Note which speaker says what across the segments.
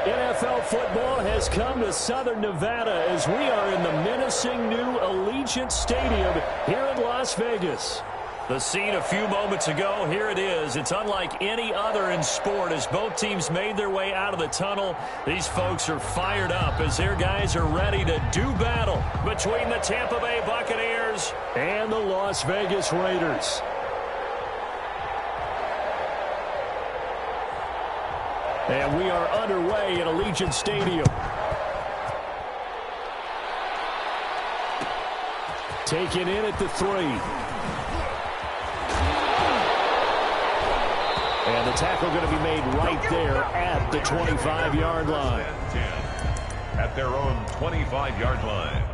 Speaker 1: NFL football has come to Southern Nevada as we are in the menacing new Allegiant Stadium here in Las Vegas. The scene a few moments ago, here it is. It's unlike any other in sport as both teams made their way out of the tunnel. These folks are fired up as their guys are ready to do battle between the Tampa Bay Buccaneers and the Las Vegas Raiders. And we are underway at Allegiant Stadium. Taken in at the 3. And the tackle going to be made right there at the 25-yard line.
Speaker 2: At their own 25-yard line.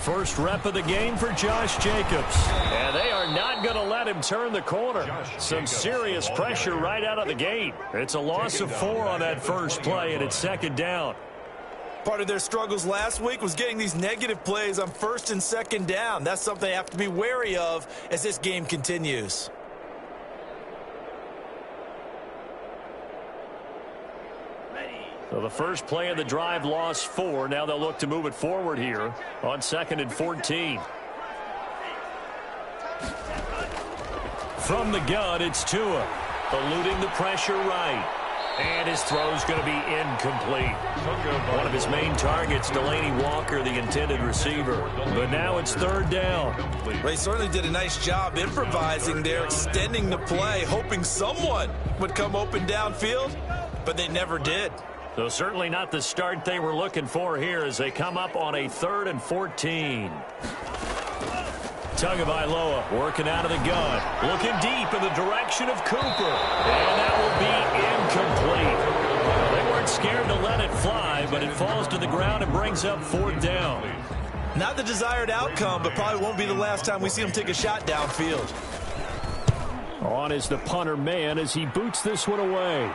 Speaker 1: First rep of the game for Josh Jacobs. And they are not going to let him turn the corner. Some serious pressure right out of the gate. It's a loss of 4 on that first play, and it's second down.
Speaker 3: Part of their struggles last week was getting these negative plays on first and second down. That's something they have to be wary of as this game continues.
Speaker 1: So the first play of the drive lost 4. Now they'll look to move it forward here on 2nd and 14. From the gun, it's Tua. Eluding the pressure right. And his throw's going to be incomplete. One of his main targets, Delaney Walker, the intended receiver. But now it's 3rd down.
Speaker 3: They certainly did a nice job improvising there, extending the play, hoping someone would come open downfield, but they never did.
Speaker 1: So certainly not the start they were looking for here as they come up on a 3rd and 14. Tagovailoa working out of the gun. Looking deep in the direction of Cooper. And that will be incomplete. They weren't scared to let it fly, but it falls to the ground and brings up 4th down.
Speaker 3: Not the desired outcome, but probably won't be the last time we see him take a shot downfield.
Speaker 1: On is the punter man as he boots this one away.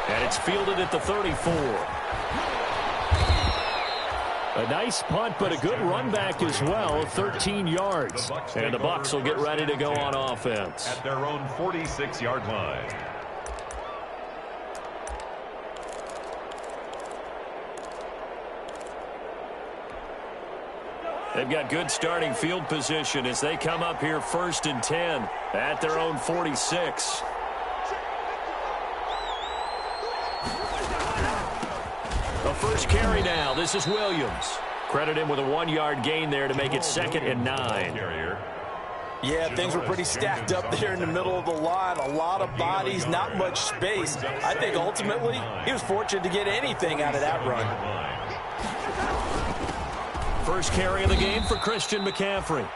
Speaker 1: And it's fielded at the 34. A nice punt, but a good run back as well, 13 yards. And the Bucs will get ready to go on offense.
Speaker 2: At their own 46-yard line.
Speaker 1: They've got good starting field position as they come up here 1st and 10 at their own 46. The first carry now. This is Williams. Credit him with a 1-yard gain there to make it 2nd and 9.
Speaker 3: Yeah, things were pretty stacked up there in the middle of the line. A lot of bodies, not much space. I think ultimately he was fortunate to get anything out of that run.
Speaker 1: First carry of the game for Christian McCaffrey.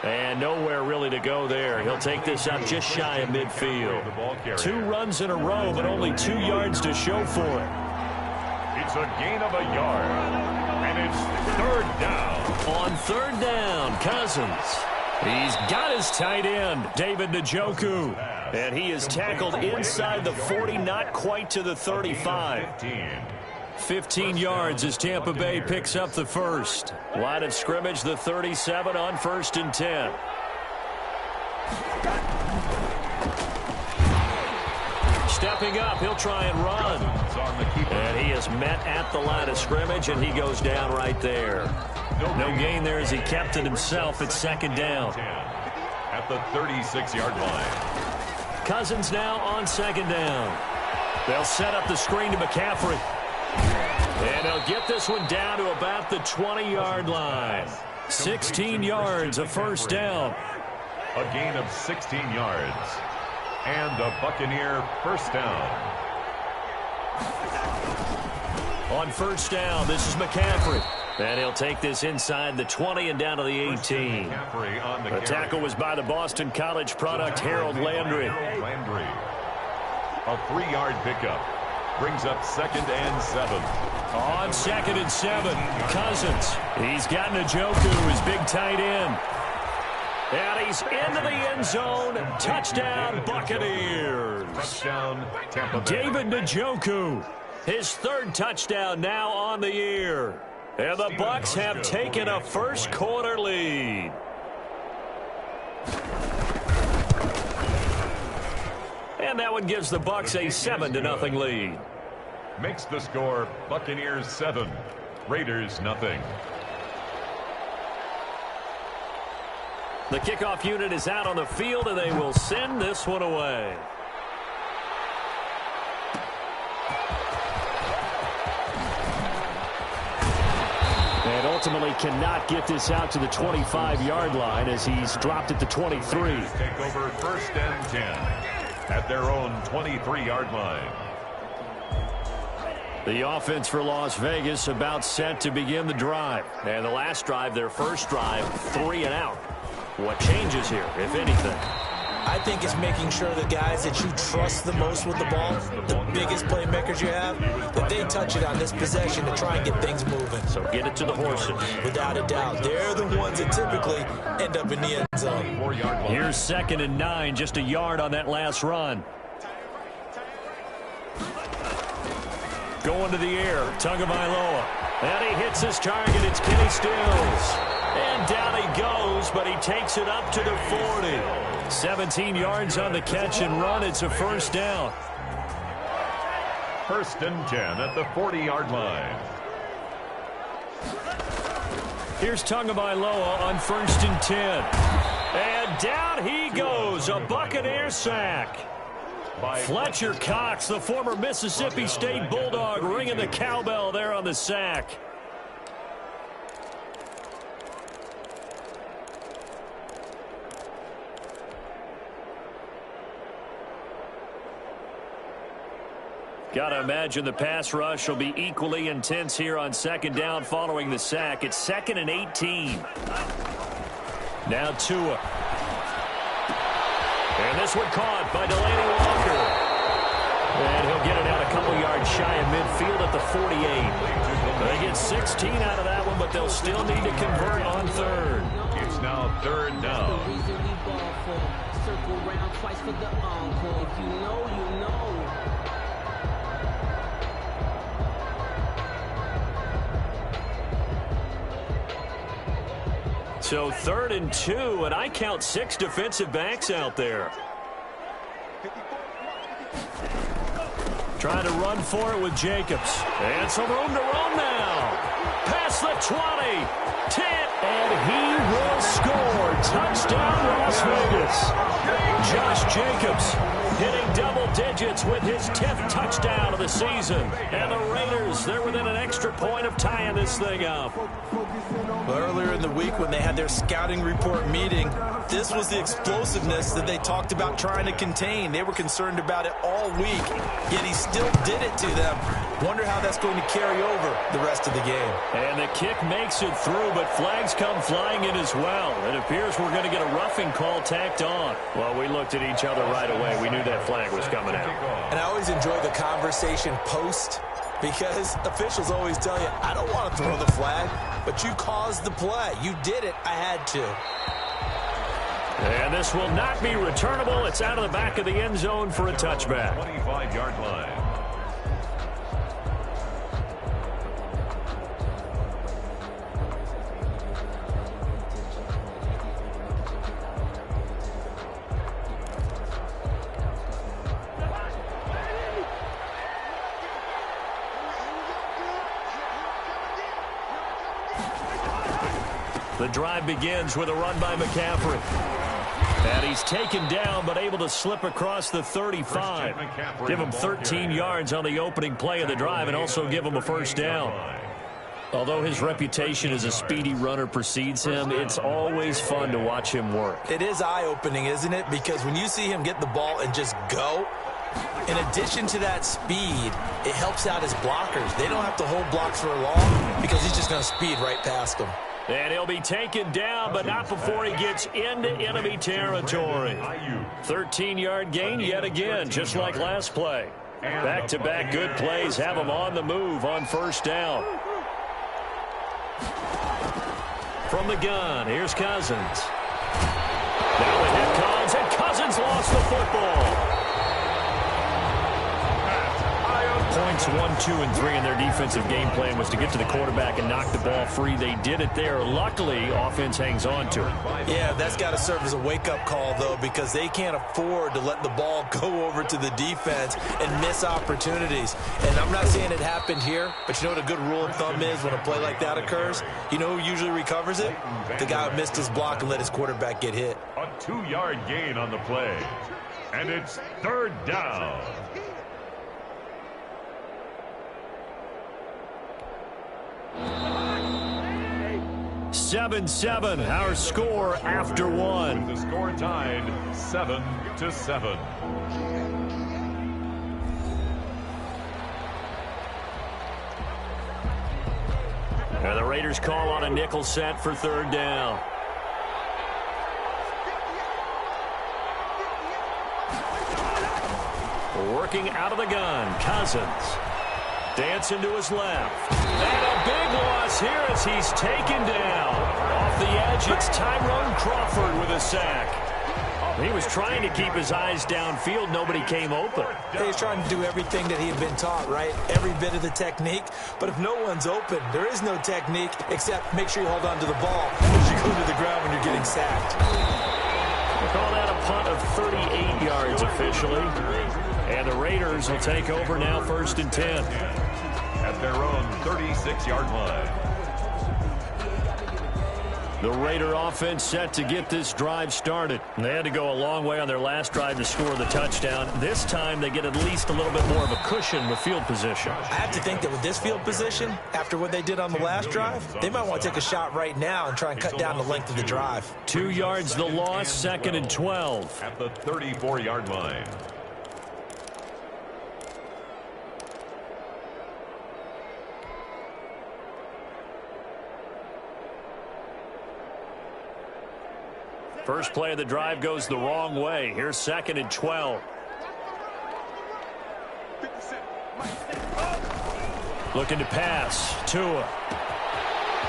Speaker 1: And nowhere really to go there. He'll take this up just shy of midfield. 2 runs in a row, but only 2 yards to show for it.
Speaker 2: It's a gain of a yard. And it's 3rd down.
Speaker 1: On 3rd down, Cousins. He's got his tight end, David Njoku. And he is tackled inside the 40, not quite to the 35. 15 yards as Tampa Bay picks up the first. Line of scrimmage, the 37 on 1st and 10. stepping up. He'll try and run. And he is met at the line of scrimmage, and he goes down right there. No gain there as he kept it himself at second down.
Speaker 2: At the 36-yard line.
Speaker 1: Cousins now on second down. They'll set up the screen to McCaffrey. And they'll get this one down to about the 20-yard line. 16 yards, a first down.
Speaker 2: A gain of 16 yards. And a Buccaneer first down.
Speaker 1: On first down, this is McCaffrey. And he'll take this inside the 20 and down to the 18. The tackle was by the Boston College product, Harold Landry.
Speaker 2: A 3-yard pickup. Brings up 2nd and 7.
Speaker 1: On 2nd and 7, Cousins. He's got Njoku, his big tight end. And he's into the end zone. Touchdown, Buccaneers.
Speaker 2: Touchdown, Tampa Bay.
Speaker 1: David Njoku, his 3rd touchdown now on the year. And the Bucs have taken a first quarter lead. And that one gives the Bucs a 7-0 lead.
Speaker 2: Makes the score Buccaneers 7, Raiders nothing.
Speaker 1: The kickoff unit is out on the field, and they will send this one away. And ultimately cannot get this out to the 25-yard line as he's dropped at the 23.
Speaker 2: Take over 1st and 10 at their own 23-yard line.
Speaker 1: The offense for Las Vegas about set to begin the drive. And the last drive, their first drive, 3 and out. What changes here, if anything?
Speaker 3: I think it's making sure the guys that you trust the most with the ball, the biggest playmakers you have, that they touch it on this possession to try and get things moving.
Speaker 1: So get it to the horses.
Speaker 3: Without a doubt. They're the ones that typically end up in the end zone.
Speaker 1: Here's 2nd and 9, just a yard on that last run. Going to the air, Tagovailoa. And he hits his target. It's Kenny Stills. And down he goes, but he takes it up to the 40. 17 yards on the catch and run. It's a first down.
Speaker 2: 1st and 10 at the 40-yard line.
Speaker 1: Here's Tagovailoa on 1st and 10. And down he goes. A Buccaneer sack. Fletcher Cox, the former Mississippi State Bulldog, ringing the cowbell there on the sack. Got to imagine the pass rush will be equally intense here on 2nd down following the sack. It's 2nd and 18. Now Tua. And this one caught by Delaney Walker. And he'll get it out a couple yards shy of midfield at the 48. They get 16 out of that one, but they'll still need to convert on 3rd.
Speaker 2: It's now 3rd down.
Speaker 4: Circle round twice for the encore. If you know, you know.
Speaker 1: So 3rd and 2, and I count 6 defensive backs out there. Trying to run for it with Jacobs. And some room to roam now. Past the 20. 10, and he will score. Touchdown, Las Vegas. Josh Jacobs hitting double digits with his 10th touchdown of the season. And the Raiders, they're within an extra point of tying this thing up.
Speaker 3: Well, earlier in the week when they had their scouting report meeting, this was the explosiveness that they talked about trying to contain. They were concerned about it all week, yet he still did it to them. Wonder how that's going to carry over the rest of the game.
Speaker 1: And the kick makes it through, but flags come flying in as well. It appears we're going to get a roughing call tacked on. Well, we looked at each other right away. We knew that flag was coming out.
Speaker 3: And I always enjoy the conversation post, because officials always tell you, I don't want to throw the flag, but you caused the play. You did it. I had to.
Speaker 1: And this will not be returnable. It's out of the back of the end zone for a touchback.
Speaker 2: 25-yard line.
Speaker 1: The drive begins with a run by McCaffrey. And he's taken down, but able to slip across the 35. Give him 13 yards on the opening play of the drive and also give him a first down. Although his reputation as a speedy runner precedes him, it's always fun to watch him work.
Speaker 3: It is eye-opening, isn't it? Because when you see him get the ball and just go, in addition to that speed, it helps out his blockers. They don't have to hold blocks for long because he's just going to speed right past them.
Speaker 1: And he'll be taken down, but not before he gets into enemy territory. 13-yard gain yet again, just like last play. Back-to-back good plays have him on the move on first down. From the gun, here's Cousins. Now the hit comes, and Cousins lost the football. Points 1, 2, and 3 in their defensive game plan was to get to the quarterback and knock the ball free. They did it there. Luckily, offense hangs on to it.
Speaker 3: Yeah, that's got to serve as a wake-up call, though, because they can't afford to let the ball go over to the defense and miss opportunities. And I'm not saying it happened here, but you know what a good rule of thumb is when a play like that occurs? You know who usually recovers it? The guy who missed his block and let his quarterback get hit.
Speaker 2: A 2-yard gain on the play. And it's third down.
Speaker 1: 7-7, our score after one.
Speaker 2: The score tied 7-7.
Speaker 1: And the Raiders call on a nickel set for third down. Working out of the gun, Cousins. Dancing to his left. And a big loss here as he's taken down. Off the edge, it's Tyrone Crawford with a sack. He was trying to keep his eyes downfield. Nobody came open.
Speaker 3: He's trying to do everything that he had been taught, right? Every bit of the technique. But if no one's open, there is no technique except make sure you hold on to the ball as you go to the ground when you're getting sacked.
Speaker 1: We'll call that a punt of 38 yards officially. And the Raiders will take over now, 1st and 10.
Speaker 2: At their own 36-yard line.
Speaker 1: The Raider offense set to get this drive started. They had to go a long way on their last drive to score the touchdown. This time they get at least a little bit more of a cushion with field position.
Speaker 3: I have to think that with this field position, after what they did on the last drive, they might want to take a shot right now and try and cut down the length of the drive.
Speaker 1: 2 yards the loss, 2nd and 12.
Speaker 2: At the 34-yard line.
Speaker 1: First play of the drive goes the wrong way. Here's 2nd and 12. Looking to pass. Tua.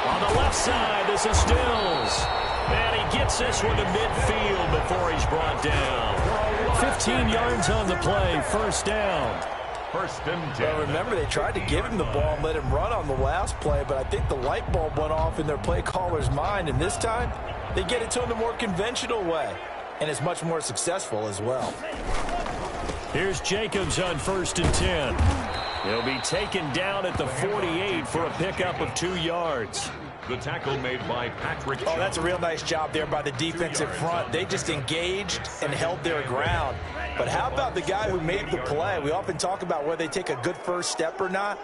Speaker 1: On the left side, this is Stills. And he gets this one to midfield before he's brought down. 15 yards on the play. First down.
Speaker 2: 1st and 10.
Speaker 3: Well, remember, they tried to give him the ball and let him run on the last play, but I think the light bulb went off in their play caller's mind, and this time they get it to him the more conventional way, and it's much more successful as well.
Speaker 1: Here's Jacobs on 1st and 10. He'll be taken down at the 48 for a pickup of 2 yards.
Speaker 2: The tackle made by Patrick.
Speaker 3: Oh, that's a real nice job there by the defensive front. They just engaged and held their ground. But how about the guy who made the play? We often talk about whether they take a good first step or not.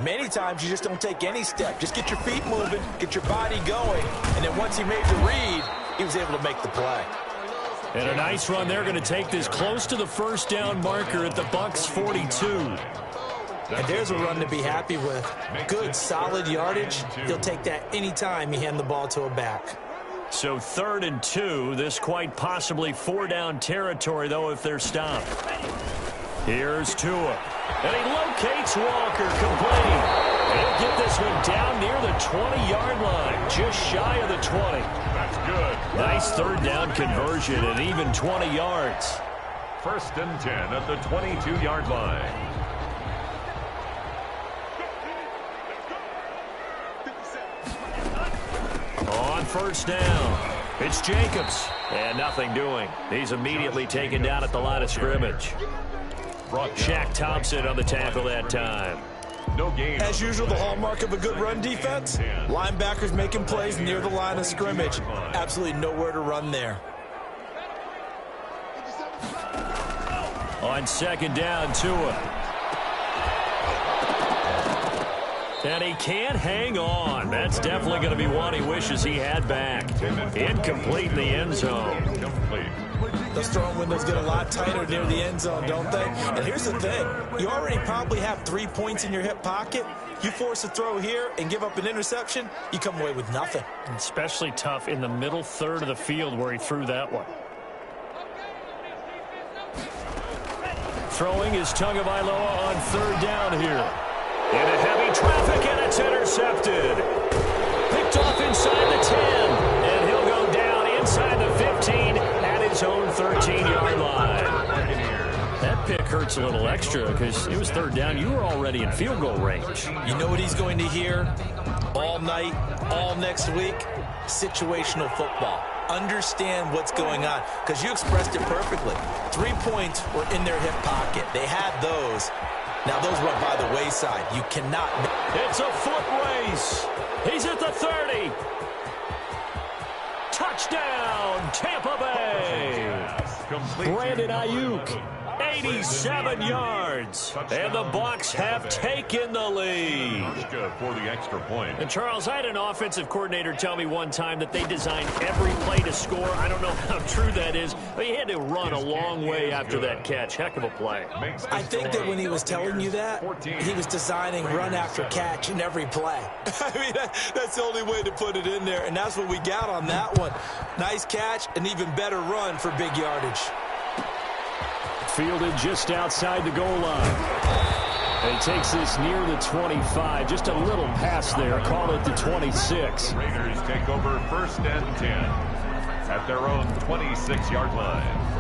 Speaker 3: Many times you just don't take any step. Just get your feet moving, get your body going, and then once he made the read, he was able to make the play.
Speaker 1: And a nice run. They're going to take this close to the first down marker at the Bucs 42.
Speaker 3: And there's a run to be happy with. Good, solid yardage. He'll take that anytime you hand the ball to a back.
Speaker 1: So 3rd and 2. This quite possibly 4-down territory, though, if they're stopped. Here's Tua. And he locates Walker, complete. And he'll get this one down near the 20-yard line, just shy of the 20.
Speaker 2: That's good.
Speaker 1: Nice 3rd down conversion and even 20 yards.
Speaker 2: 1st and 10 at the 22-yard line.
Speaker 1: On 1st down, it's Jacobs. And nothing doing. He's immediately taken down at the line of scrimmage. Shaq Thompson on the tackle that time.
Speaker 2: No gain.
Speaker 3: As usual, the hallmark of a good run defense, linebackers making plays near the line of scrimmage. Absolutely nowhere to run there.
Speaker 1: On second down, Tua. And he can't hang on. That's definitely going to be one he wishes he had back. Incomplete in the end zone.
Speaker 3: Those throwing windows get a lot tighter near the end zone, don't they? And here's the thing. You already probably have 3 points in your hip pocket. You force a throw here and give up an interception, you come away with nothing.
Speaker 1: Especially tough in the middle third of the field where he threw that one. Throwing is Tagovailoa on third down here. Into heavy traffic, and it's intercepted. Picked off inside the 10, and he'll go down inside the 15 at his own 13-yard line. That pick hurts a little extra because it was third down. You were already in field goal range.
Speaker 3: You know what he's going to hear all night, all next week? Situational football. Understand what's going on, because you expressed it perfectly. 3 points were in their hip pocket. They had those. Now those went by the wayside. You cannot.
Speaker 1: It's a foot race. He's at the 30. Touchdown, Tampa Bay. Brandon Ayuk. 87 yards. And the Bucs have taken the lead.
Speaker 2: For the extra point.
Speaker 1: And Charles, I had an offensive coordinator tell me one time that they designed every play to score. I don't know how true that is, but he had to run a long way after that catch. Heck of a play.
Speaker 3: I think that when he was telling you that, he was designing run after catch in every play. I mean, that's the only way to put it in there, and that's what we got on that one. Nice catch, an even better run for big yardage.
Speaker 1: Fielded just outside the goal line. And he takes this near the 25. Just a little pass there. Call it the 26.
Speaker 2: Raiders take over 1st and 10 at their own 26-yard line.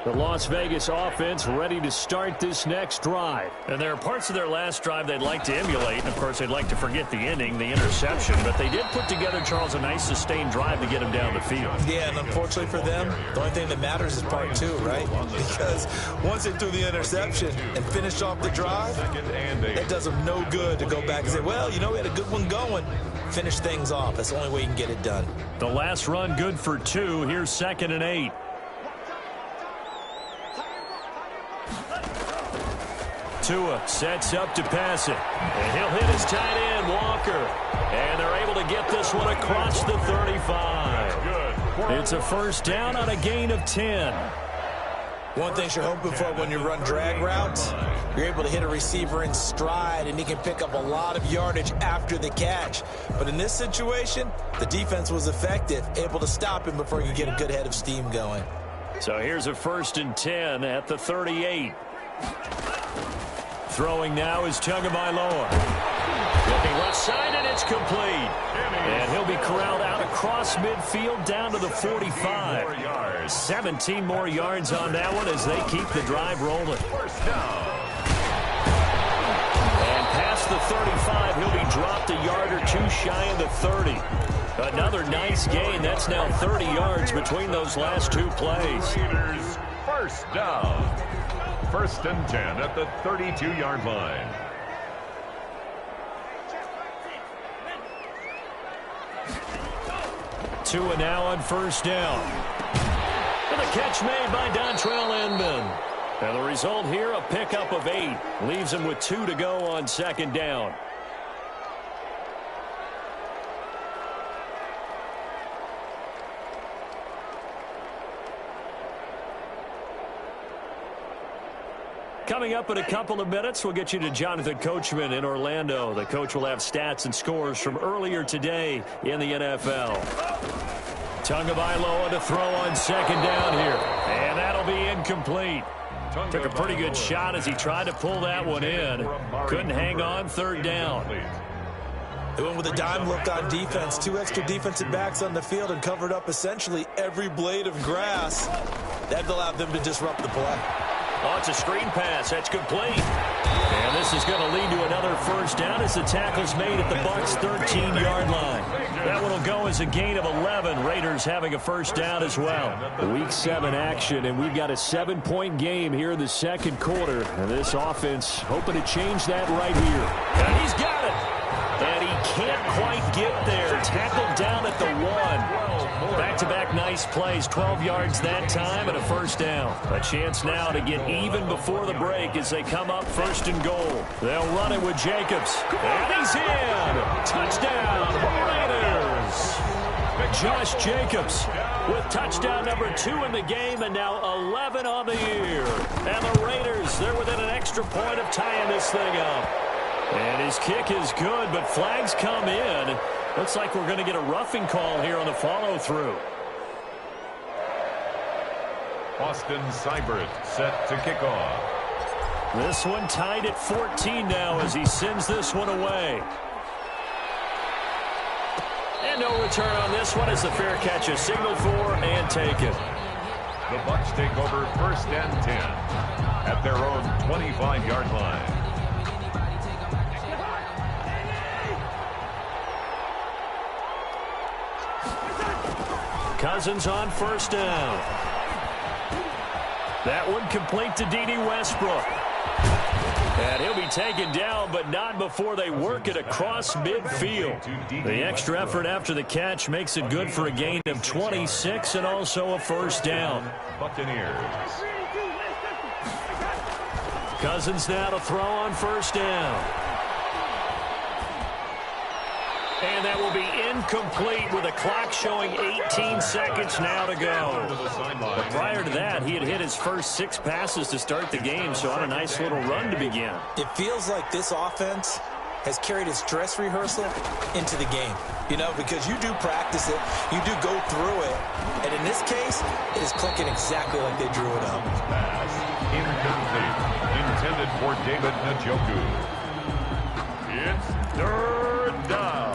Speaker 1: The Las Vegas offense ready to start this next drive. And there are parts of their last drive they'd like to emulate. And, of course, they'd like to forget the ending, the interception. But they did put together, Charles, a nice sustained drive to get him down the field.
Speaker 3: Yeah, and unfortunately for them, the only thing that matters is part 2, right? Because once they threw the interception and finished off the drive, that does them no good to go back and say, well, you know, we had a good one going. Finish things off. That's the only way you can get it done.
Speaker 1: The last run good for 2. Here's 2nd and 8. Tua sets up to pass it. And he'll hit his tight end, Walker. And they're able to get this one across the 35. It's a first down on a gain of 10.
Speaker 3: One thing you're hoping for when you run drag routes, you're able to hit a receiver in stride, and he can pick up a lot of yardage after the catch. But in this situation, the defense was effective, able to stop him before he could get a good head of steam going.
Speaker 1: So here's a 1st and 10 at the 38. Throwing now is Tagovailoa. Looking left side, and it's complete. And he'll be corralled out across midfield down to the 45. 17 more yards on that one as they keep the drive rolling. And past the 35, he'll be dropped a yard or 2 shy of the 30. Another nice gain. That's now 30 yards between those last 2 plays.
Speaker 2: Raiders first down. 1st and 10 at the 32-yard line.
Speaker 1: Tua now on 1st down. And a catch made by Dontrell Inman. And the result here, a pickup of 8. Leaves him with 2 to go on 2nd down. Coming up in a couple of minutes, we'll get you to Jonathan Coachman in Orlando. The coach will have stats and scores from earlier today in the NFL. Tagovailoa to throw on 2nd down here. And that'll be incomplete. Took a pretty good shot as he tried to pull that one in. Couldn't hang on 3rd down.
Speaker 3: They went with a dime look on defense. 2 extra defensive backs on the field and covered up essentially every blade of grass. That allowed them to disrupt the play.
Speaker 1: Oh, it's a screen pass. That's complete. And this is going to lead to another 1st down as the tackle's made at the Bucs' 13-yard line. That one will go was a gain of 11. Raiders having a first down as well. Week 7 action, and we've got a 7-point game here in the second quarter. And this offense hoping to change that right here. And he's got it. And he can't quite get there. Tackled down at the 1. Back-to-back nice plays. 12 yards that time and a first down. A chance now to get even before the break as they come up first and goal. They'll run it with Jacobs. And he's in. Touchdown, Raiders. Josh Jacobs with touchdown number 2 in the game and now 11 on the year. And the Raiders, they're within an extra point of tying this thing up. And his kick is good, but flags come in. Looks like we're going to get a roughing call here on the follow-through.
Speaker 2: Austin Seibert set to kick off.
Speaker 1: This one tied at 14 now as he sends this one away. And no return on this one as the fair catch is signaled for and taken.
Speaker 2: The Bucs take over first and 10 at their own 25-yard line.
Speaker 1: Cousins on first down. That one complete to D.D. Westbrook. And he'll be taken down, but not before they work it across midfield. The extra effort after the catch makes it good for a gain of 26 and also a first down.
Speaker 2: Buccaneers.
Speaker 1: Cousins now to throw on first down. And that will be incomplete with the clock showing 18 seconds now to go. But prior to that, he had hit his first 6 passes to start the game, so on a nice little run to begin.
Speaker 3: It feels like this offense has carried its dress rehearsal into the game. You know, because you do practice it, you do go through it, and in this case, it is clicking exactly like they drew it up.
Speaker 2: Pass incomplete, intended for David Njoku. It's third down.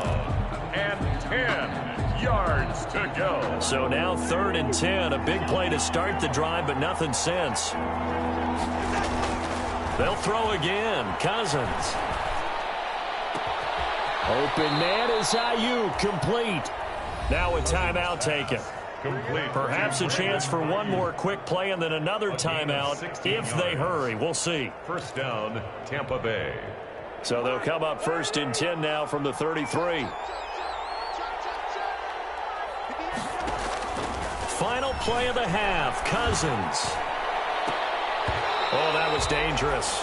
Speaker 2: 10 yards to go.
Speaker 1: So now 3rd and 10. A big play to start the drive, but nothing since. They'll throw again. Cousins. Open man is Ayuk. Complete. Now a timeout taken.
Speaker 2: Complete.
Speaker 1: Perhaps a chance for one more quick play and then another timeout if they hurry. We'll see.
Speaker 2: First down, Tampa Bay.
Speaker 1: So they'll come up 1st and 10 now from the 33. Final play of the half. Cousins. Oh, that was dangerous.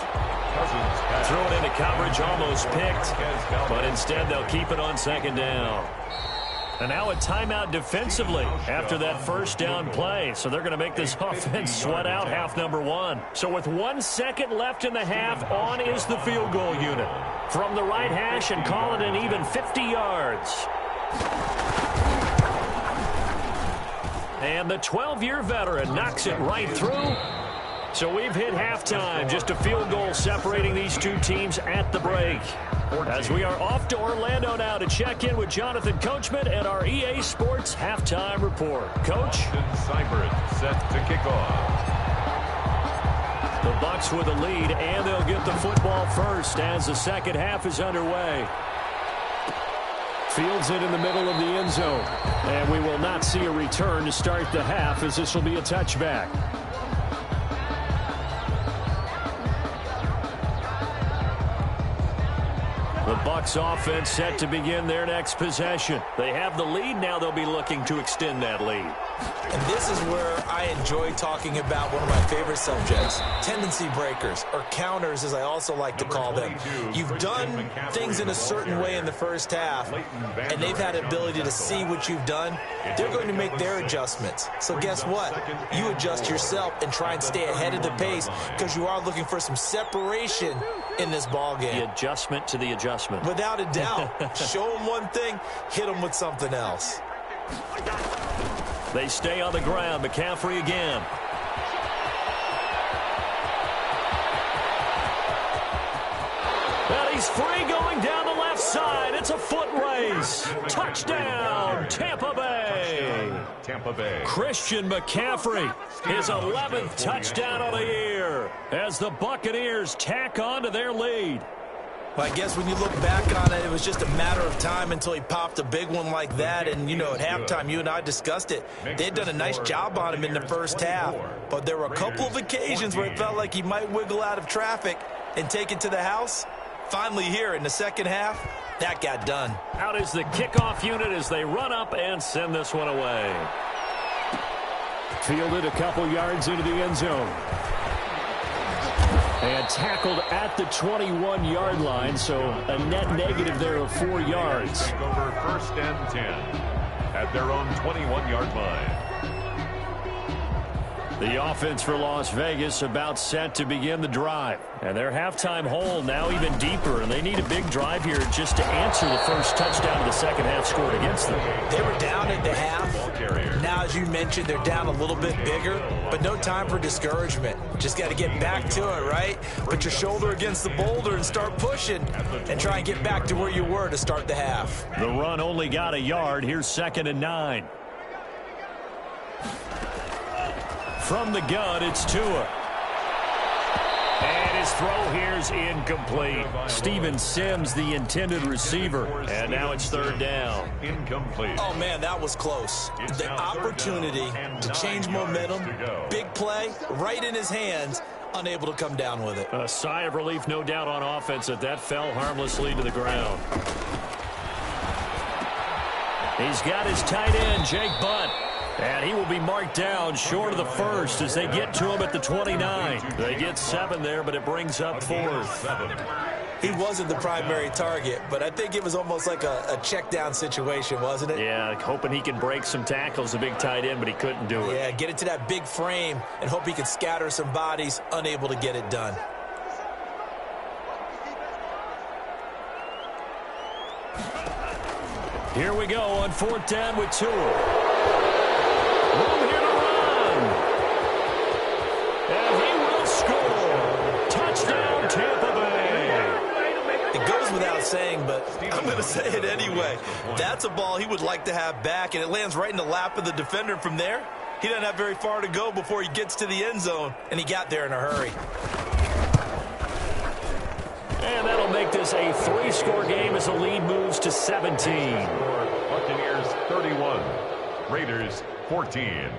Speaker 1: Threw it into coverage, almost picked. But instead, they'll keep it on 2nd down. And now a timeout defensively after that first down play. So they're going to make this offense sweat out half number 1. So with 1 second left in the half, on is the field goal unit. From the right hash and call it an even 50 yards. And the 12-year veteran knocks it right through. So we've hit halftime. Just a field goal separating these two teams at the break. As we are off to Orlando now to check in with Jonathan Coachman and our EA Sports Halftime Report. Coach?
Speaker 2: Seibert set to kick off.
Speaker 1: The Bucs with a lead, and they'll get the football first as the second half is underway. Fields it in the middle of the end zone. And we will not see a return to start the half as this will be a touchback. The Bucs offense set to begin their next possession. They have the lead. Now they'll be looking to extend that lead.
Speaker 3: And this is where I enjoy talking about one of my favorite subjects, tendency breakers, or counters as I also like to call them. You've done things in a certain way in the first half, and they've had the ability to see what you've done. They're going to make their adjustments. So guess what? You adjust yourself and try and stay ahead of the pace because you are looking for some separation in this ball game.
Speaker 1: The adjustment to the adjustment.
Speaker 3: Without a doubt. Show them one thing, hit them with something else.
Speaker 1: They stay on the ground. McCaffrey again. And he's free going down the left side. It's a foot race. Touchdown, Tampa Bay.
Speaker 2: Tampa Bay.
Speaker 1: Christian McCaffrey, his 11th touchdown of the year as the Buccaneers tack on to their lead.
Speaker 3: Well, I guess when you look back on it, it was just a matter of time until he popped a big one like that. And, you know, at halftime, you and I discussed it. They had done a nice job on him in the first half. But there were a couple of occasions where it felt like he might wiggle out of traffic and take it to the house. Finally here in the second half, that got done.
Speaker 1: Out is the kickoff unit as they run up and send this one away. Fielded a couple yards into the end zone. And tackled at the 21-yard line, so a net negative there of 4 yards.
Speaker 2: Take over 1st and 10 at their own 21-yard line.
Speaker 1: The offense for Las Vegas about set to begin the drive. And their halftime hole now even deeper, and they need a big drive here just to answer the first touchdown of the second half scored against them.
Speaker 3: They were down at the half. Now, as you mentioned, they're down a little bit bigger, but no time for discouragement. Just got to get back to it, right? Put your shoulder against the boulder and start pushing and try and get back to where you were to start the half.
Speaker 1: The run only got a yard. Here's 2nd and 9. From the gun, it's Tua. And his throw here's incomplete. Steven Sims, the intended receiver. And now it's 3rd down.
Speaker 2: Incomplete.
Speaker 3: Oh, man, that was close. The opportunity to change momentum, big play, right in his hands, unable to come down with it.
Speaker 1: A sigh of relief, no doubt, on offense that fell harmlessly to the ground. He's got his tight end, Jake Butt. And he will be marked down short of the first as they get to him at the 29. They get 7 there, but it brings up 4th.
Speaker 3: He wasn't the primary target, but I think it was almost like a check down situation, wasn't it?
Speaker 1: Yeah, hoping he can break some tackles, a big tight end, but he couldn't do it.
Speaker 3: Yeah, get it to that big frame and hope he can scatter some bodies, unable to get it done.
Speaker 1: Here we go on 4th down with Tua. Room here to run. And he will score. Touchdown, Tampa Bay.
Speaker 3: It goes without saying, but I'm going to say it anyway. That's a ball he would like to have back, and it lands right in the lap of the defender. From there, he doesn't have very far to go before he gets to the end zone, and he got there in a hurry.
Speaker 1: And that'll make this a 3-score game as the lead moves to 17.
Speaker 2: Buccaneers 31, Raiders 14.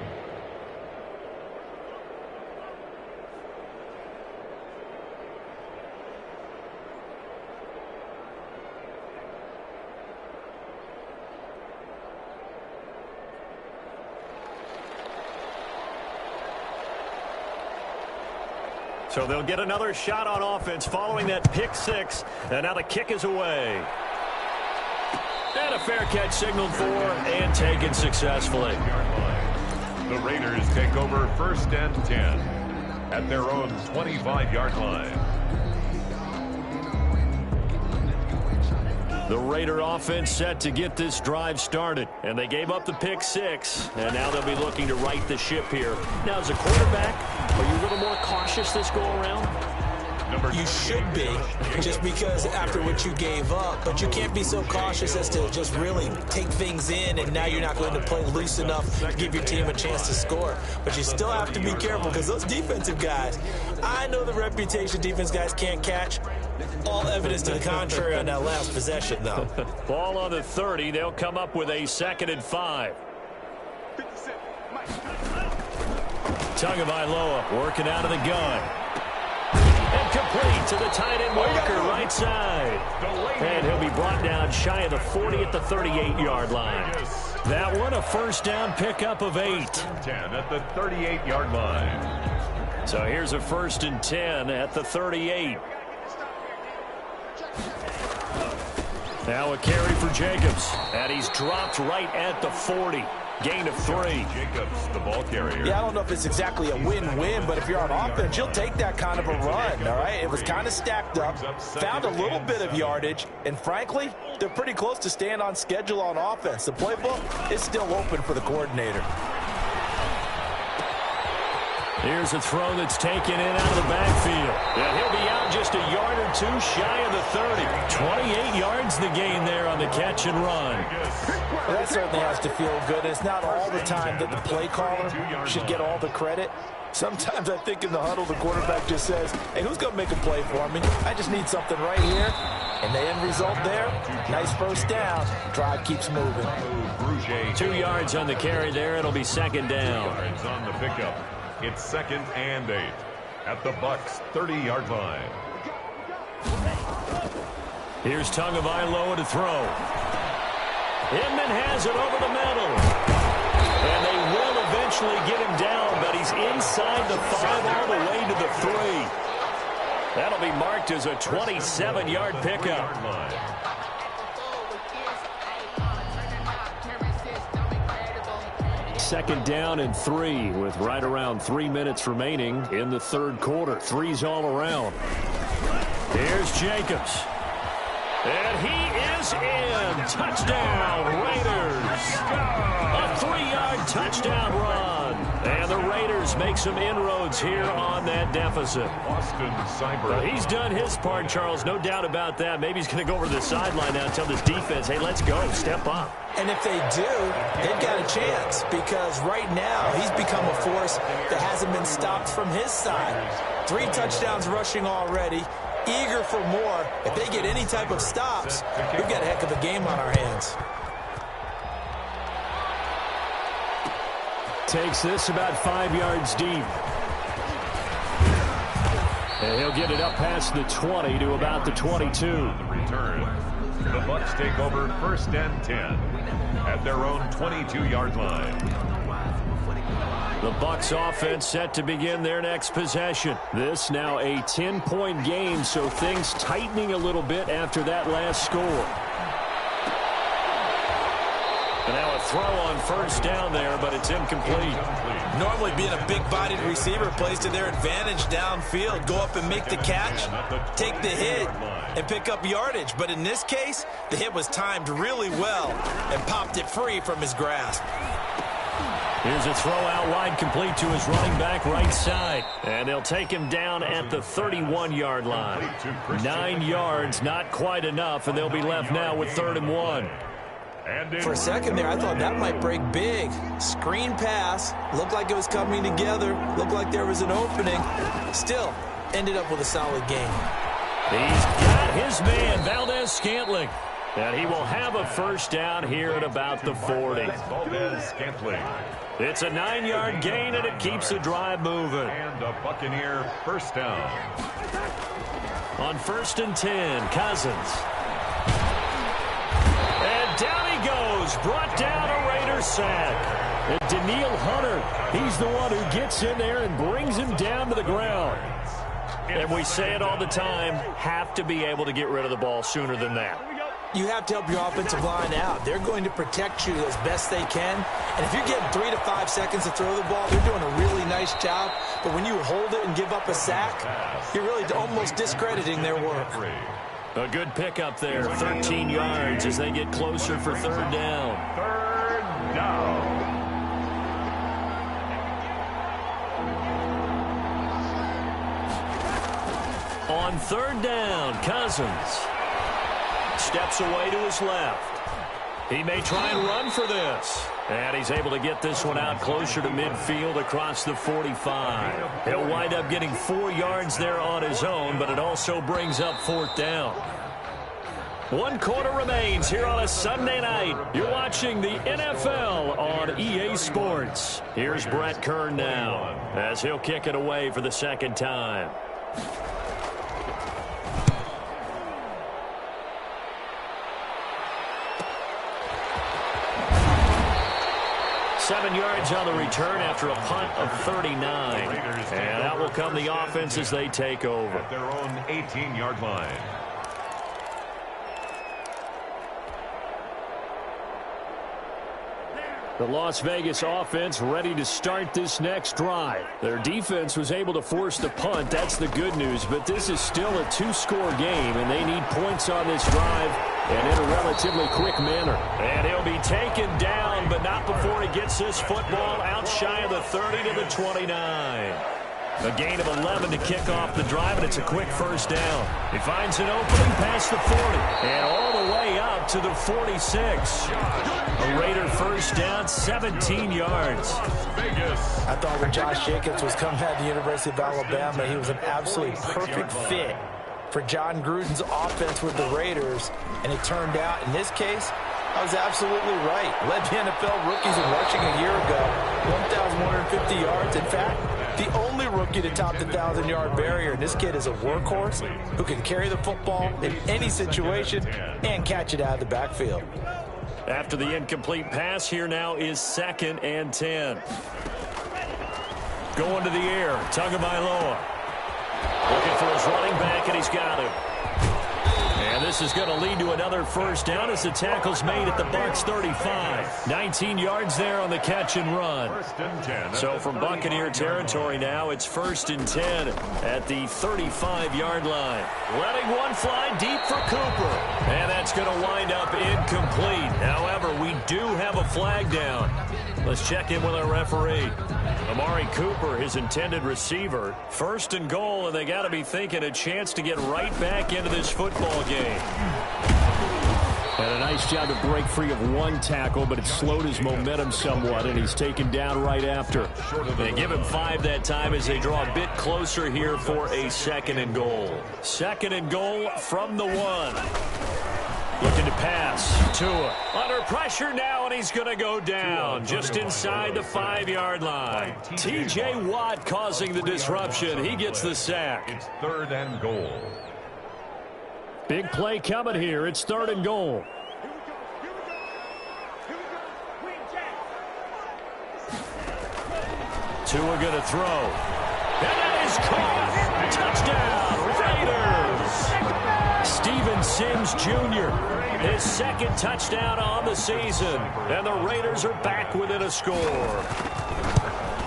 Speaker 1: So they'll get another shot on offense following that pick 6. And now the kick is away. And a fair catch signaled for and taken successfully.
Speaker 2: The Raiders take over 1st and 10 at their own 25-yard line.
Speaker 1: The Raider offense set to get this drive started. And they gave up the pick 6. And now they'll be looking to right the ship here. Now, as a quarterback, are you a little more cautious this go-around?
Speaker 3: You should be, just because after what you gave up. But you can't be so cautious as to just really take things in, and now you're not going to play loose enough to give your team a chance to score. But you still have to be careful because those defensive guys, I know the reputation defense guys can't catch. All evidence to the contrary on that last possession, though.
Speaker 1: Ball on the 30. They'll come up with a 2nd and 5. Tagovailoa working out of the gun. And complete to the tight end Walker, right side. And he'll be brought down shy of the 40 at the 38-yard line. That one, a 1st down pickup of 8.
Speaker 2: 10 at the 38-yard line.
Speaker 1: So here's a 1st and 10 at the 38. Now a carry for Jacobs. And he's dropped right at the 40. Gain of 3.
Speaker 2: Jacobs, the ball carrier.
Speaker 3: Yeah, I don't know if it's exactly a win-win, but if you're on offense, you'll take that kind of a run, all right? It was kind of stacked up, found a little bit of yardage, and frankly, they're pretty close to staying on schedule on offense. The playbook is still open for the coordinator.
Speaker 1: Here's a throw that's taken in out of the backfield. And he'll be out just a yard or two shy of the 30. 28 yards the gain there on the catch and run.
Speaker 3: Well, that certainly has to feel good. It's not all the time that the play caller should get all the credit. Sometimes I think in the huddle, the quarterback just says, hey, who's going to make a play for me? I just need something right here. And the end result there, nice first down. Drive keeps moving.
Speaker 1: 2 yards on the carry there. It'll be second down.
Speaker 2: Yards on the pickup. It's 2nd and 8 at the Bucs 30-yard line.
Speaker 1: Here's Tagovailoa to throw. Inman has it over the middle. And they will eventually get him down, but he's inside the 5 all the way to the 3. That'll be marked as a 27-yard pickup. Second down and 3 with right around 3 minutes remaining in the third quarter. 3's all around. Here's Jacobs. And he is in. Touchdown, Raiders. A 3-yard touchdown run. And the Raiders make some inroads here on that deficit. He's done his part, Charles. No doubt about that. Maybe he's going to go over to the sideline now and tell this defense, hey, let's go. Step up.
Speaker 3: And if they do, they've got a chance because right now he's become a force that hasn't been stopped from his side. 3 touchdowns rushing already. Eager for more. If they get any type of stops, we've got a heck of a game on our hands.
Speaker 1: Takes this about 5 yards deep. And he'll get it up past the 20 to about the 22.
Speaker 2: On the return, the Bucs take over 1st and 10 at their own 22-yard line.
Speaker 1: The Bucs offense set to begin their next possession. This now a 10-point game, so things tightening a little bit after that last score. And now a throw on first down there, but it's incomplete.
Speaker 3: Normally being a big-bodied receiver plays to their advantage downfield. Go up and make the catch, take the hit, and pick up yardage. But in this case, the hit was timed really well and popped it free from his grasp.
Speaker 1: Here's a throw out wide, complete to his running back right side. And they'll take him down at the 31-yard line. 9 yards, not quite enough, and they'll be left now with 3rd and 1.
Speaker 3: For a second there, I thought that might break big. Screen pass, looked like it was coming together, looked like there was an opening. Still, ended up with a solid game.
Speaker 1: He's got his man, Valdez-Scantling. And he will have a first down here at about the 40.
Speaker 2: Valdez-Scantling.
Speaker 1: It's a 9-yard gain, and it keeps the drive moving.
Speaker 2: And a Buccaneer first down.
Speaker 1: On 1st and 10, Cousins. And down he goes. Brought down a Raiders sack. And Daniil Hunter, he's the one who gets in there and brings him down to the ground. And we say it all the time, have to be able to get rid of the ball sooner than that.
Speaker 3: You have to help your offensive line out. They're going to protect you as best they can. And if you're getting 3 to 5 seconds to throw the ball, they're doing a really nice job. But when you hold it and give up a sack, you're really almost discrediting their work.
Speaker 1: A good pickup there, 13 yards as they get closer for 3rd down.
Speaker 2: 3rd down.
Speaker 1: On 3rd down, Cousins steps away to his left. He may try and run for this. And he's able to get this one out closer to midfield across the 45. He'll wind up getting 4 yards there on his own, but it also brings up 4th down. 1 quarter remains here on a Sunday night. You're watching the NFL on EA Sports. Here's Brett Kern now as he'll kick it away for the 2nd time. Seven yards on the return after a punt of 39. And that will come the offense as they take over.
Speaker 2: At their own 18-yard line.
Speaker 1: The Las Vegas offense ready to start this next drive. Their defense was able to force the punt. That's the good news. But this is still a 2-score game, and they need points on this drive and in a relatively quick manner. And he'll be taken down, but not before he gets this football out shy of the 30 to the 29. A gain of 11 to kick off the drive, and it's a quick first down. He finds an opening past the 40 and all the way up to the 46. A Raider first down, 17 yards.
Speaker 3: I thought when Josh Jacobs was coming out of the University of Alabama, he was an absolutely perfect fit for John Gruden's offense with the Raiders, and it turned out, in this case, I was absolutely right. Led the NFL rookies in rushing a year ago, 1,150 yards. In fact, the only rookie to top the 1,000-yard barrier. This kid is a workhorse who can carry the football in any situation and catch it out of the backfield.
Speaker 1: After the incomplete pass, here now is 2nd and 10. Going to the air, Tagovailoa. Looking for his running back, and he's got him. And this is going to lead to another first down as the tackle's made at the Bucs 35. 19 yards there on the catch and run. So from Buccaneer territory now, it's 1st and 10 at the 35-yard line. Letting one fly deep for Cooper. And that's going to wind up incomplete. However, we do have a flag down. Let's check in with our referee. Amari Cooper, his intended receiver. 1st and goal, and they got to be thinking a chance to get right back into this football game.
Speaker 5: And a nice job to break free of one tackle, but it slowed his momentum somewhat, and he's taken down right after.
Speaker 1: They give him 5 that time as they draw a bit closer here for a 2nd and goal. 2nd and goal from the 1. Looking to pass. Tua under pressure now, and he's going to go down just inside the 5-yard line. T.J. Watt causing the disruption. He gets the sack.
Speaker 2: It's 3rd and goal.
Speaker 5: Big play coming here. It's 3rd and goal.
Speaker 1: Tua going to throw. And that is caught. Touchdown, Raiders. Steven Sims Jr., his 2nd touchdown on the season. And the Raiders are back within a score.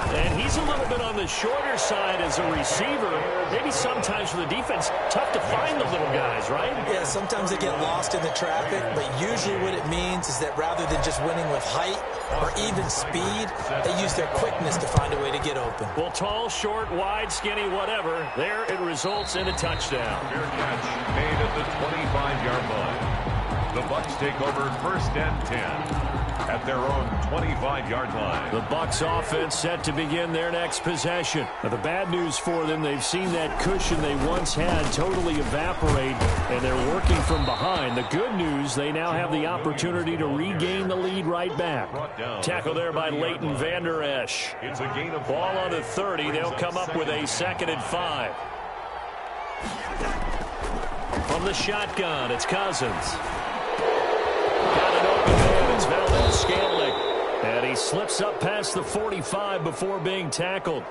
Speaker 1: And he's a little bit on the shorter side as a receiver. Maybe sometimes for the defense, tough to find the little guys, right?
Speaker 3: Yeah, sometimes they get lost in the traffic, but usually what it means is that rather than just winning with height or even speed, they use their quickness to find a way to get open.
Speaker 1: Well, tall, short, wide, skinny, whatever, there it results in a touchdown.
Speaker 2: Fair catch made at the 25-yard line. The Bucs take over 1st and 10. At their own 25-yard line.
Speaker 5: The Bucs offense set to begin their next possession. Now, the bad news for them, they've seen that cushion they once had totally evaporate, and they're working from behind. The good news, they now have the opportunity to regain the lead right back.
Speaker 1: Tackle there by Leighton Vander Esch.
Speaker 2: It's a gain of
Speaker 1: ball on the 30. They'll come up with a 2nd and 5. From the shotgun, it's Cousins. Got an open man. It's Valdez-Scantling. And he slips up past the 45 before being tackled.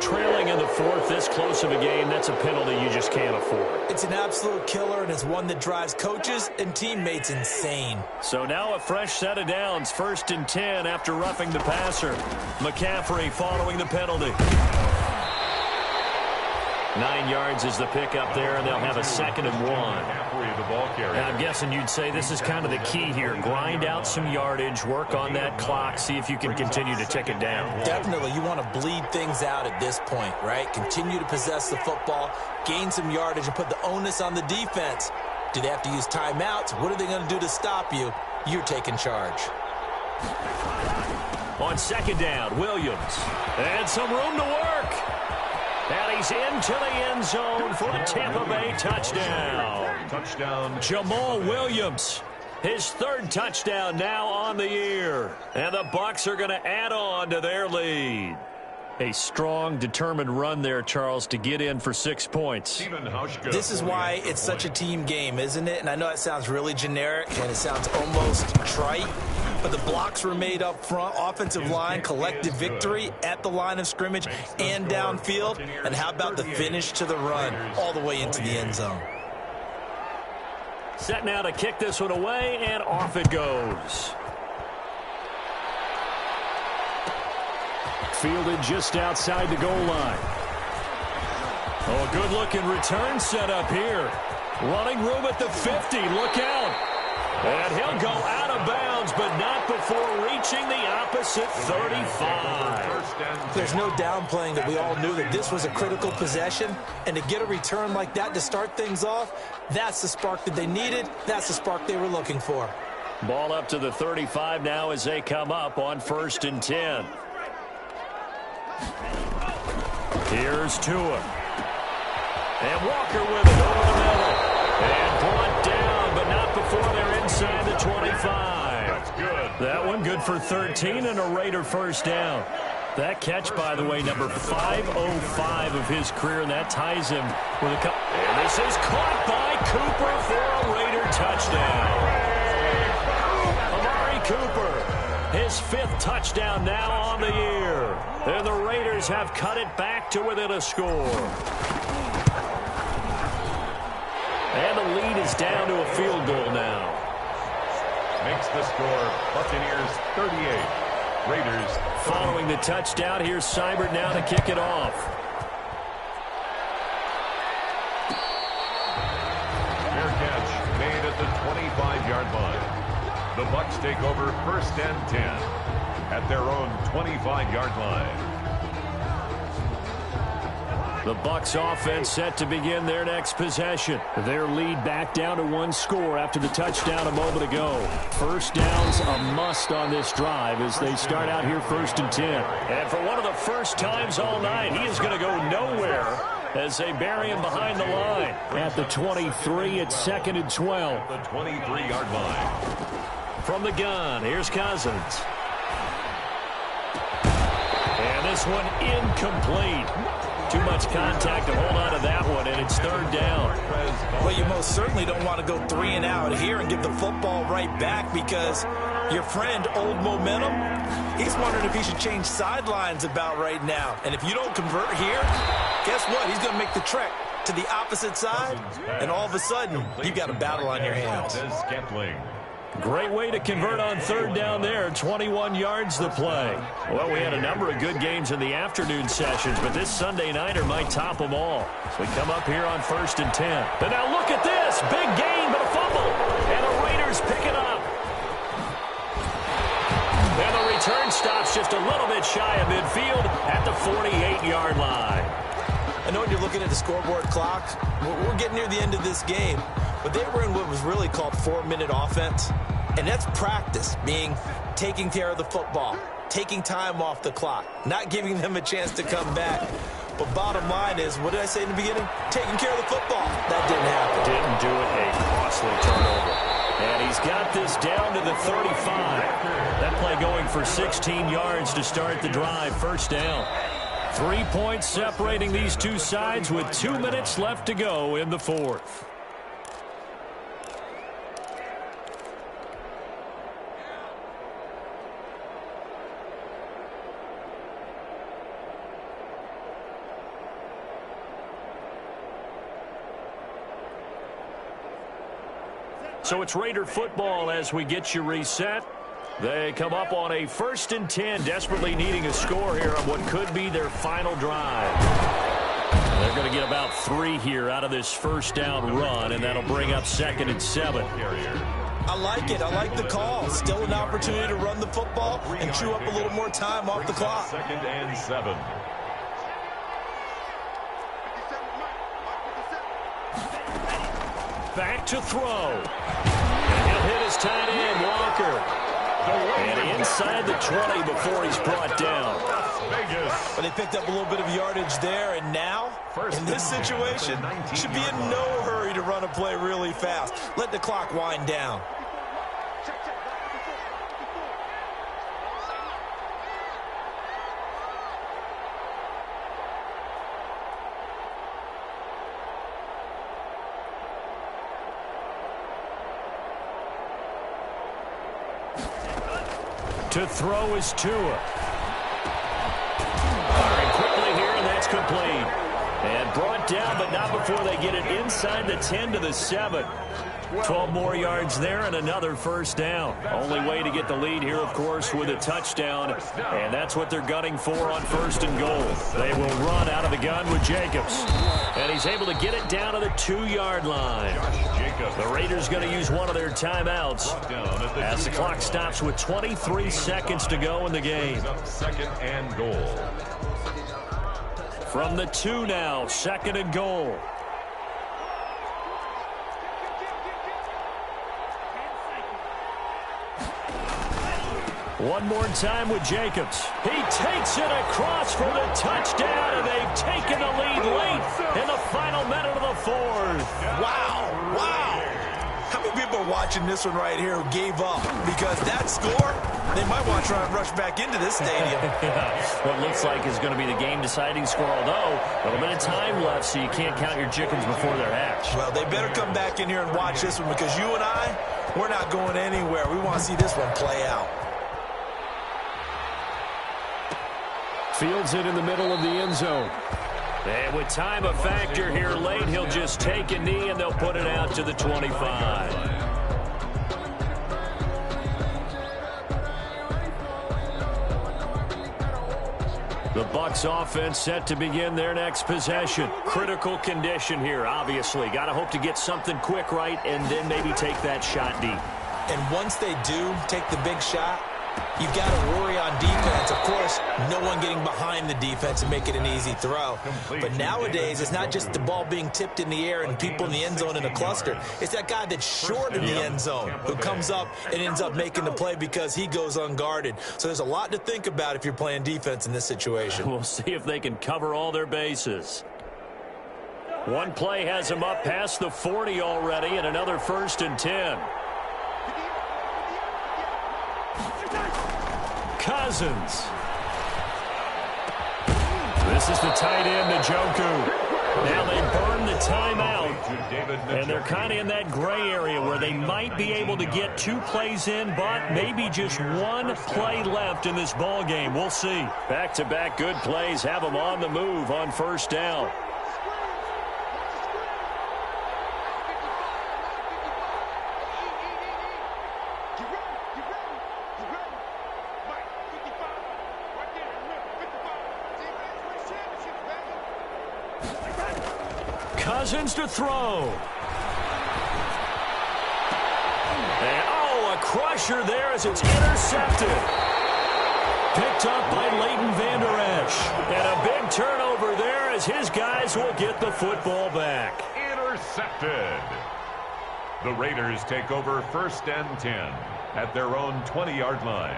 Speaker 1: Trailing in the 4th, this close of a game, that's a penalty you just can't afford.
Speaker 3: It's an absolute killer, and it's one that drives coaches and teammates insane.
Speaker 1: So now a fresh set of downs. 1st and 10 after roughing the passer. McCaffrey following the penalty. 9 yards is the pickup there, and they'll have a 2nd and 1. And I'm guessing you'd say this is kind of the key here. Grind out some yardage, work on that clock, see if you can continue to tick it down.
Speaker 3: Definitely. You want to bleed things out at this point, right? Continue to possess the football, gain some yardage, and put the onus on the defense. Do they have to use timeouts? What are they going to do to stop you? You're taking charge.
Speaker 1: On 2nd down, Williams. And some room to work. And he's into the end zone for a Tampa Bay touchdown. Jamal Williams, his 3rd touchdown now on the year. And the Bucs are going to add on to their lead. A strong, determined run there, Charles, to get in for 6 points.
Speaker 3: This is why it's such a team game, isn't it? And I know it sounds really generic and it sounds almost trite, but the blocks were made up front, offensive line, collective victory at the line of scrimmage and downfield. And how about the finish to the run all the way into the end zone?
Speaker 1: Set now to kick this one away, and off it goes.
Speaker 5: Fielded just outside the goal line.
Speaker 1: Oh, a good-looking return set up here. Running room at the 50. Look out. And he'll go out of bounds downs, but not before reaching the opposite 35.
Speaker 3: There's no downplaying that we all knew that this was a critical possession, and to get a return like that to start things off, that's the spark that they needed. That's the spark they were looking for.
Speaker 1: Ball up to the 35 now as they come up on 1st and 10. Here's Tua. And Walker with it over the middle. And brought down, but not before they're inside the 25.
Speaker 2: That's good.
Speaker 1: That one good for 13 and a Raider first down. That catch, by the way, number 505 of his career, and that ties him with a couple. And this is caught by Cooper for a Raider touchdown. Cooper, his 5th touchdown now on the year. And the Raiders have cut it back to within a score. And the lead is down to a field goal now.
Speaker 2: Makes the score Buccaneers 38. Raiders 30.
Speaker 1: Following the touchdown, here's Seibert now to kick it off.
Speaker 2: Fair catch made at the 25-yard line. The Bucs take over 1st and 10 at their own 25-yard line.
Speaker 1: The Bucs offense set to begin their next possession. Their lead back down to 1 score after the touchdown a moment ago. First down's a must on this drive as they start out here 1st and 10. And for one of the first times all night, he is going to go nowhere as they bury him behind the line. At the 23, it's 2nd and 12.
Speaker 2: The 23-yard line.
Speaker 1: From the gun, here's Cousins. And this one incomplete. Too much contact to hold on to that one, and it's 3rd down.
Speaker 3: Well, you most certainly don't want to go 3 and out here and give the football right back because your friend, Old Momentum, he's wondering if he should change sidelines about right now. And if you don't convert here, guess what? He's going to make the trek to the opposite side, and all of a sudden, you've got a battle on your hands.
Speaker 1: Great way to convert on 3rd down there. 21 yards the play. Well, we had a number of good games in the afternoon sessions, but this Sunday nighter might top them all. So we come up here on 1st and 10. And now look at this. Big gain, but a fumble. And the Raiders pick it up. And the return stops just a little bit shy of midfield at the 48-yard line.
Speaker 3: I know when you're looking at the scoreboard clock, we're getting near the end of this game, but they were in what was really called 4-minute offense, and that's practice, meaning taking care of the football, taking time off the clock, not giving them a chance to come back. But bottom line is, what did I say in the beginning? Taking care of the football. That didn't happen.
Speaker 1: Didn't do it. A costly turnover. And he's got this down to the 35. That play going for 16 yards to start the drive. First down. 3 points separating these two sides with 2 minutes left to go in the 4th. So it's Raider football as we get you reset. They come up on a 1st and 10, desperately needing a score here on what could be their final drive. They're going to get about 3 here out of this first down run, and that'll bring up 2nd and 7.
Speaker 3: I like it. I like the call. Still an opportunity to run the football and chew up a little more time off the clock.
Speaker 2: 2nd and 7.
Speaker 1: Back to throw. And he'll hit his tight end, Walker. And inside the 20 before he's brought down.
Speaker 3: But they picked up a little bit of yardage there, and now, in this situation, should be in no hurry to run a play really fast. Let the clock wind down.
Speaker 1: To throw is Tua. Firing quickly here, and that's complete. And brought down, but not before they get it inside the 10 to the 7. 12 more yards there and another first down. Only way to get the lead here, of course, with a touchdown. And that's what they're gunning for on 1st and goal. They will run out of the gun with Jacobs. And he's able to get it down to the 2-yard line. The Raiders going to use one of their timeouts as the clock stops with 23 seconds to go in the game.
Speaker 2: 2nd and goal.
Speaker 1: From the 2 now, 2nd and goal. One more time with Jacobs. He takes it across for the touchdown, and they've taken the lead late in the final minute of the 4th.
Speaker 3: Wow. How many people are watching this one right here who gave up? Because that score, they might want to try and rush back into this stadium.
Speaker 1: What looks like is going to be the game-deciding score, although a little bit of time left, so you can't count your chickens before they're hatched.
Speaker 3: Well, they better come back in here and watch this one, because you and I, we're not going anywhere. We want to see this one play out.
Speaker 5: Fields it in the middle of the end zone.
Speaker 1: And with time a factor here late, he'll just take a knee and they'll put it out to the 25. The Bucs offense set to begin their next possession. Critical condition here, obviously. Got to hope to get something quick right and then maybe take that shot deep.
Speaker 3: And once they do take the big shot, you've got to worry on defense. Of course, no one getting behind the defense and make it an easy throw. But nowadays, it's not just the ball being tipped in the air and people in the end zone in a cluster. It's that guy that's short in the end zone who comes up and ends up making the play because he goes unguarded. So there's a lot to think about if you're playing defense in this situation.
Speaker 1: We'll see if they can cover all their bases. One play has them up past the 40 already, and another 1st and 10. Cousins. This is the tight end, Njoku. Now they burn the timeout, and they're kind of in that gray area where they might be able to get 2 plays in, but maybe just 1 play left in this ball game. We'll see. Back-to-back good plays have them on the move on 1st down. Cousins to throw. And, a crusher there as it's intercepted. Picked up by Leighton Vander Esch. And a big turnover there as his guys will get the football back.
Speaker 2: Intercepted. The Raiders take over 1st and 10 at their own 20-yard line.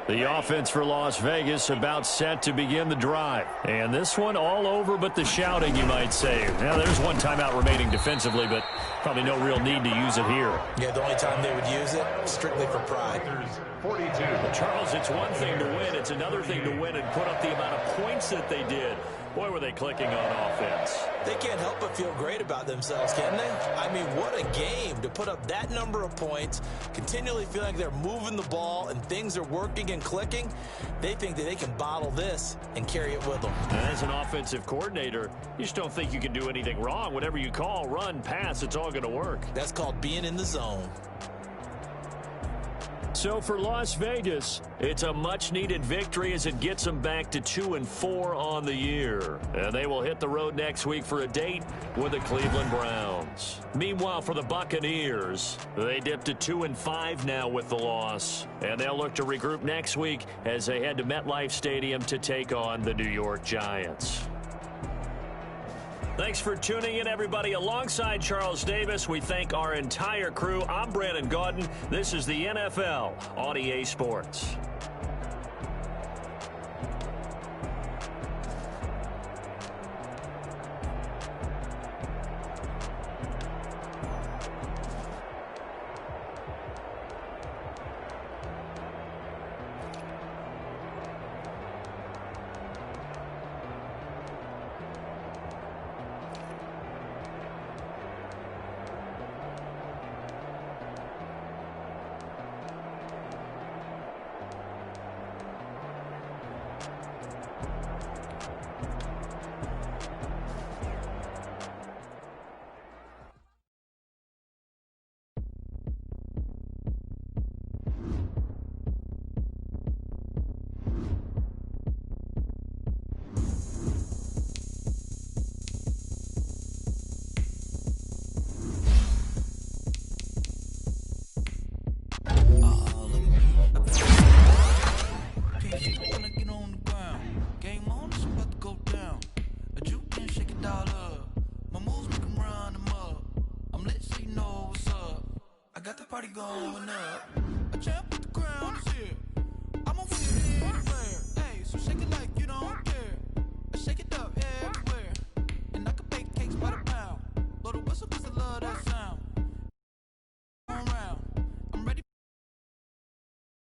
Speaker 1: The offense for Las Vegas about set to begin the drive. And this one all over but the shouting, you might say. Now, there's one timeout remaining defensively, but probably no real need to use it here.
Speaker 3: Yeah, the only time they would use it, strictly for pride.
Speaker 2: 42.
Speaker 1: But Charles, it's one thing to win. It's another thing to win and put up the amount of points that they did. Boy, were they clicking on offense.
Speaker 3: They can't help but feel great about themselves, can they? I mean, what a game to put up that number of points, continually feel like they're moving the ball and things are working and clicking. They think that they can bottle this and carry it with them.
Speaker 1: As an offensive coordinator, you just don't think you can do anything wrong. Whatever you call, run, pass, it's all going to work.
Speaker 3: That's called being in the zone.
Speaker 1: So for Las Vegas, it's a much-needed victory as it gets them back to 2-4 on the year. And they will hit the road next week for a date with the Cleveland Browns. Meanwhile, for the Buccaneers, they dipped to 2-5 now with the loss. And they'll look to regroup next week as they head to MetLife Stadium to take on the New York Giants. Thanks for tuning in, everybody. Alongside Charles Davis, we thank our entire crew. I'm Brandon Gaudin. This is the NFL on EA Sports.
Speaker 6: going up.